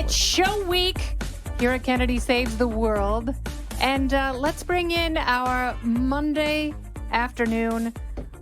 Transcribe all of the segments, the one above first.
It's show week here at Kennedy Saves the World. And let's bring in our Monday afternoon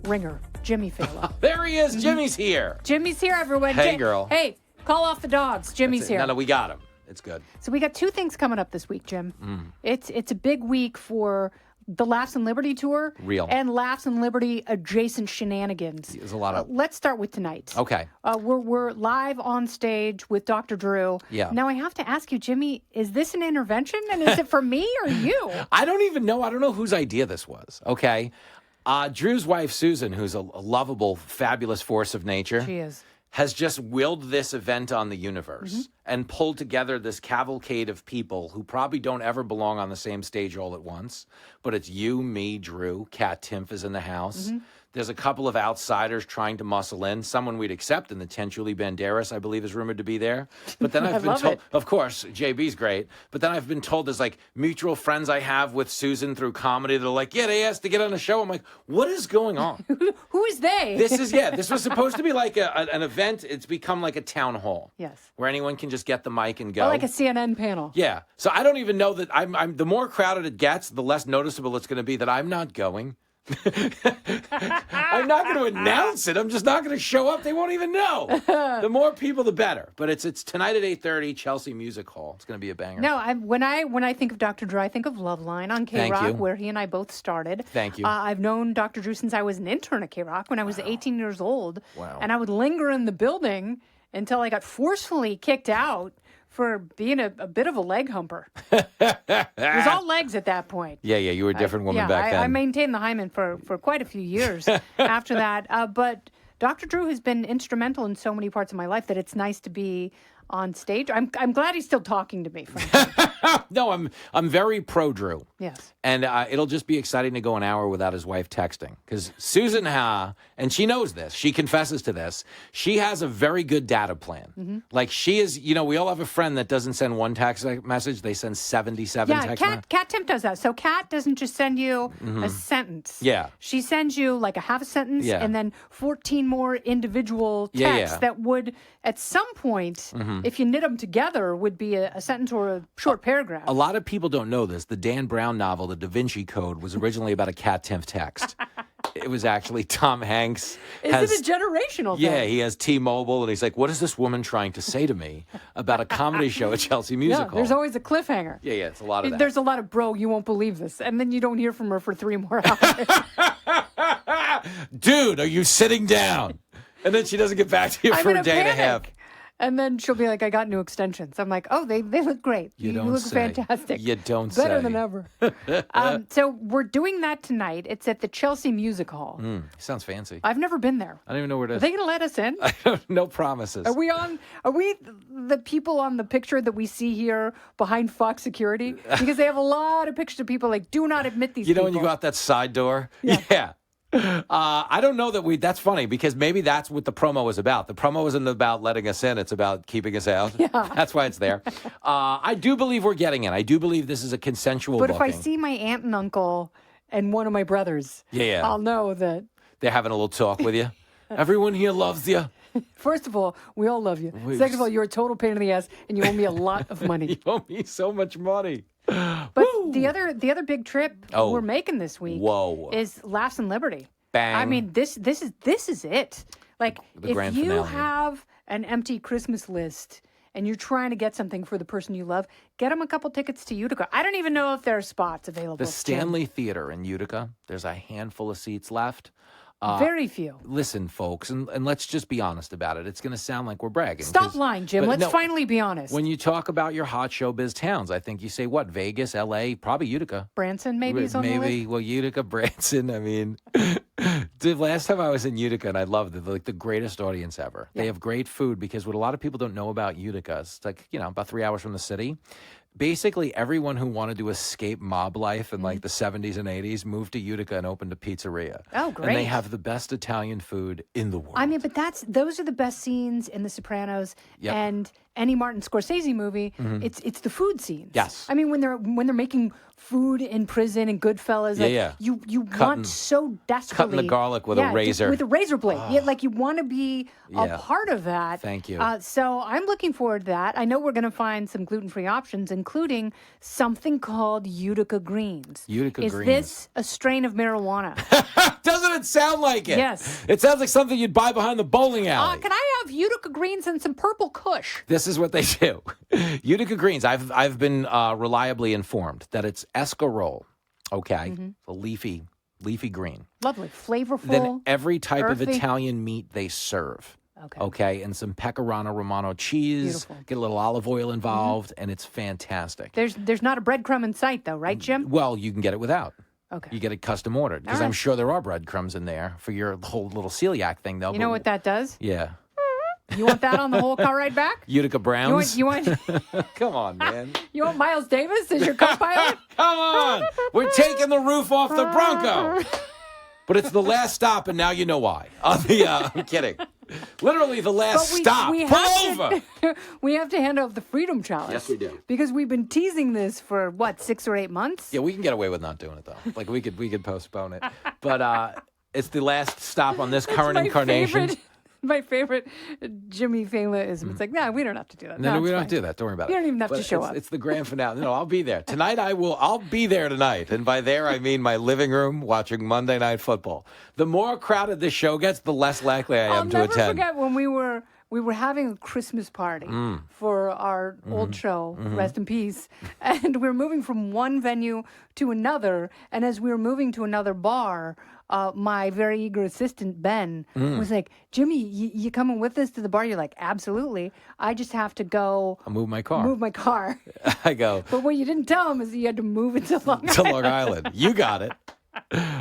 ringer, Jimmy Failla. There he is. Jimmy's here. Jimmy's here, everyone. Hey, girl. Hey, call off the dogs. Jimmy's here. No, we got him. It's good. So we got two things coming up this week, Jim. It's a big week for the Laughs and Liberty tour. Real. And Laughs and Liberty adjacent shenanigans. There's a lot of... Let's start with tonight. Okay. We're live on stage with Dr. Drew. Yeah. Now I have to ask you, Jimmy, is this an intervention? And is it for me or you? I don't even know. I don't know whose idea this was. Okay. Drew's wife, Susan, who's a lovable, fabulous force of nature. She is. Has just willed this event on the universe and pulled together this cavalcade of people who probably don't ever belong on the same stage all at once. But it's you, me, Drew, Kat Timpf is in the house. There's a couple of outsiders trying to muscle in. Someone we'd accept in the tent, Julie Banderas, I believe, is rumored to be there. But then I've been told, of course, JB's great. But then I've been told there's like mutual friends I have with Susan through comedy. They're like, yeah, they asked to get on the show. I'm like, what is going on? Who is they? This was supposed to be like an event. It's become like a town hall. Yes. Where anyone can just get the mic and go. Or like a CNN panel. Yeah. So I don't even know that I'm the more crowded it gets, the less noticeable it's going to be that I'm not going. I'm not going to announce it. I'm just not going to show up. They won't even know. The more people, the better. But it's tonight at 8:30, Chelsea Music Hall. It's going to be a banger. No, when I think of Dr. Drew, I think of Loveline on K-Rock, where he and I both started. Thank you. I've known Dr. Drew since I was an intern at K-Rock when I was 18 years old. Wow. And I would linger in the building until I got forcefully kicked out for being a bit of a leg humper. It was all legs at that point. Yeah, you were a different woman back then. I maintained the hymen for quite a few years after that. But Dr. Drew has been instrumental in so many parts of my life that it's nice to be on stage. I'm glad he's still talking to me, frankly. No, I'm very pro Drew. Yes. And it'll just be exciting to go an hour without his wife texting. Because Susan and she knows this, she confesses to this, she has a very good data plan. Like she is, we all have a friend that doesn't send one text message, they send 77 text messages. Kat Timpf does that. So Kat doesn't just send you a sentence. Yeah. She sends you like a half a sentence and then 14 more individual texts that would, at some point, if you knit them together, would be a sentence or a short paragraph. A lot of people don't know this. The Dan Brown novel, The Da Vinci Code, was originally about a Kat Timpf text. It was actually Tom Hanks. Is it a generational thing? Yeah, he has T-Mobile, and he's like, what is this woman trying to say to me about a comedy show at Chelsea Music Hall? There's always a cliffhanger. Yeah, it's a lot of that. There's a lot of, bro, you won't believe this. And then you don't hear from her for 3 more hours. Dude, are you sitting down? And then she doesn't get back to you for a day and a half. And then she'll be like, I got new extensions. I'm like, oh, they look great. You look fantastic. You don't say. Better than ever. So we're doing that tonight. It's at the Chelsea Music Hall. Sounds fancy. I've never been there. I don't even know where it is. Are they going to let us in? No promises. Are we the people on the picture that we see here behind Fox security? Because they have a lot of pictures of people like, do not admit these people. When you go out that side door? Yeah. I don't know that's funny because maybe that's what the promo was about. The promo isn't about letting us in. It's about keeping us out. Yeah. That's why it's there. I do believe we're getting in. I do believe this is a consensual booking. If I see my aunt and uncle and one of my brothers, I'll know that. They're having a little talk with you. Everyone here loves you. First of all, we all love you. Second of all, you're a total pain in the ass and you owe me a lot of money. You owe me so much money. But the other big trip we're making this week is Laughs and Liberty. Bang. I mean, this is it. Like, if you finale. have an empty Christmas list and you're trying to get something for the person you love, get them a couple tickets to Utica. I don't even know if there are spots available. The Stanley Theater in Utica, there's a handful of seats left. Very few. Listen, folks, and let's just be honest about it. It's going to sound like we're bragging. Stop lying, Jim. Let's finally be honest. When you talk about your hot showbiz towns, I think you say what? Vegas, L.A., probably Utica. Branson maybe is on the list? Well, Utica, Branson. I mean, the last time I was in Utica, and I loved it, like the greatest audience ever. Yeah. They have great food because what a lot of people don't know about Utica is like, about 3 hours from the city. Basically, everyone who wanted to escape mob life in like the 70s and 80s moved to Utica and opened a pizzeria. Oh, great. And they have the best Italian food in the world. I mean, but those are the best scenes in The Sopranos. Yep. And any Martin Scorsese movie, it's the food scenes. Yes. I mean, when they're making food in prison and Goodfellas, like, yeah. you want so desperately Cutting the garlic with a razor. with a razor blade. Yeah, like you want to be a part of that. Thank you. So I'm looking forward to that. I know we're going to find some gluten-free options, including something called Utica Greens. Is this a strain of marijuana? Doesn't it sound like it? Yes. It sounds like something you'd buy behind the bowling alley. Can I have Utica Greens and some purple kush? This is what they do. Utica Greens. I've been reliably informed that it's escarole. Okay, a leafy green. Lovely, flavorful. Then every type of earthy. Italian meat they serve. Okay, and some pecorino romano cheese. Beautiful. Get a little olive oil involved, and it's fantastic. There's not a breadcrumb in sight, though, right, Jim? Well, you can get it without. Okay. You get it custom ordered because All right. I'm sure there are breadcrumbs in there for your whole little celiac thing, though. You know what that does? Yeah. You want that on the whole car ride back? Utica Browns. You want Come on, man. you want Miles Davis as your co-pilot? Come on. We're taking the roof off the Bronco. But it's the last stop, and now you know why. I'm kidding. Literally the last stop. Pull over. We have to hand out the Freedom Challenge. Yes, we do. Because we've been teasing this for, 6 or 8 months? Yeah, we can get away with not doing it, though. Like, we could postpone it. But it's the last stop on this current incarnation. My favorite Jimmy Failla-ism. It's like, we don't have to do that. No, we it's don't fine. do that. Don't worry about it. You don't even have to show up. It's the grand finale. No, I'll be there. Tonight I'll be there tonight. And by there, I mean my living room watching Monday Night Football. The more crowded this show gets, the less likely I am to attend. I'll never forget when we were having a Christmas party for our old show, Rest in Peace, and we were moving from one venue to another. And as we were moving to another bar, my very eager assistant, Ben, was like, Jimmy, you coming with us to the bar? You're like, absolutely. I just have to go. I'll move my car. I go. But what you didn't tell him is that you had to move it to Long Island. To Long Island. You got it.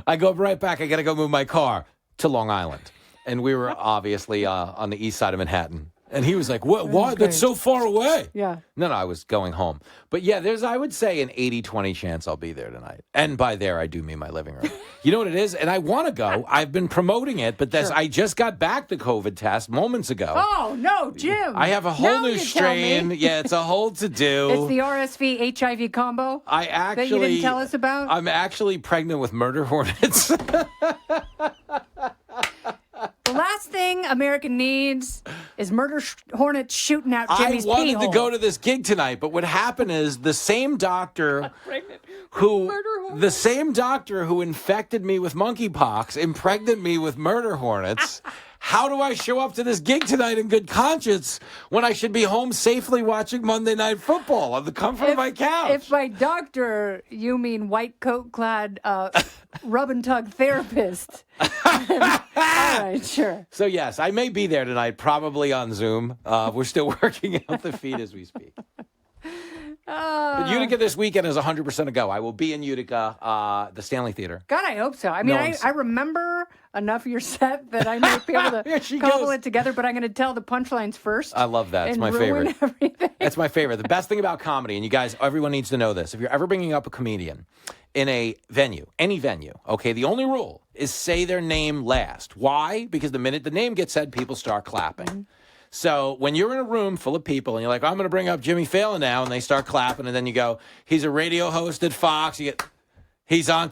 I go right back. I got to go move my car to Long Island. And we were obviously on the east side of Manhattan. And he was like, what? Why? That's so far away. Yeah. No, I was going home. But yeah, there's, I would say, an 80-20 chance I'll be there tonight. And by there, I do mean my living room. You know what it is? And I want to go. I've been promoting it, but I just got back the COVID test moments ago. Oh, no, Jim. I have a whole new strain. Yeah, it's a whole to-do. It's the RSV HIV combo that you didn't tell us about? I'm actually pregnant with murder hornets. The last thing America needs is murder hornets shooting out Jimmy's I wanted pee-hole. to go to this gig tonight, but what happened is the same doctor who infected me with monkeypox impregnated me with murder hornets. How do I show up to this gig tonight in good conscience when I should be home safely watching Monday Night Football on the comfort of my couch? If by doctor you mean white coat-clad rub and tug therapist, all right, sure. So yes, I may be there tonight, probably on Zoom. We're still working out the feed as we speak. But Utica this weekend is 100% a go. I will be in Utica, the Stanley Theater. God, I hope so. I mean, I remember enough of your set that I might be able to cobble it together, but I'm going to tell the punchlines first. I love that. It's my favorite. Everything. That's my favorite. The best thing about comedy, and you guys, everyone needs to know this. If you're ever bringing up a comedian in a venue, any venue, okay, the only rule is say their name last. Why? Because the minute the name gets said, people start clapping. So when you're in a room full of people and you're like, I'm going to bring up Jimmy Failla now, and they start clapping, and then you go, he's a radio host at Fox. You get, he's on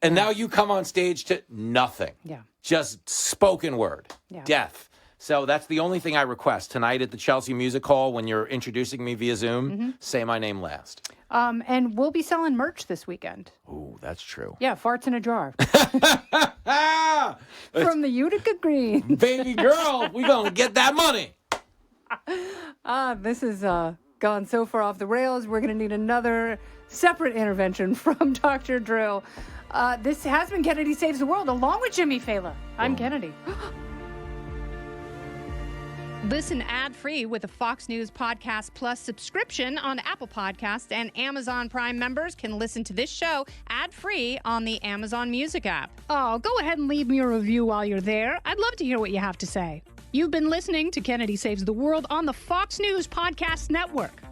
and now you come on stage to nothing. Yeah. Just spoken word. Yeah. Death. So that's the only thing I request. Tonight at the Chelsea Music Hall, when you're introducing me via Zoom, say my name last. And we'll be selling merch this weekend. Ooh, that's true. Yeah, farts in a jar. From the Utica Green. Baby girl, we going to get that money. This has gone so far off the rails. We're going to need another separate intervention from Dr. Drill. This has been Kennedy Saves the World, along with Jimmy Failla. I'm Kennedy. Listen ad-free with a Fox News Podcast Plus subscription on Apple Podcasts, and Amazon Prime members can listen to this show ad-free on the Amazon Music app. Oh, go ahead and leave me a review while you're there. I'd love to hear what you have to say. You've been listening to Kennedy Saves the World on the Fox News Podcast Network.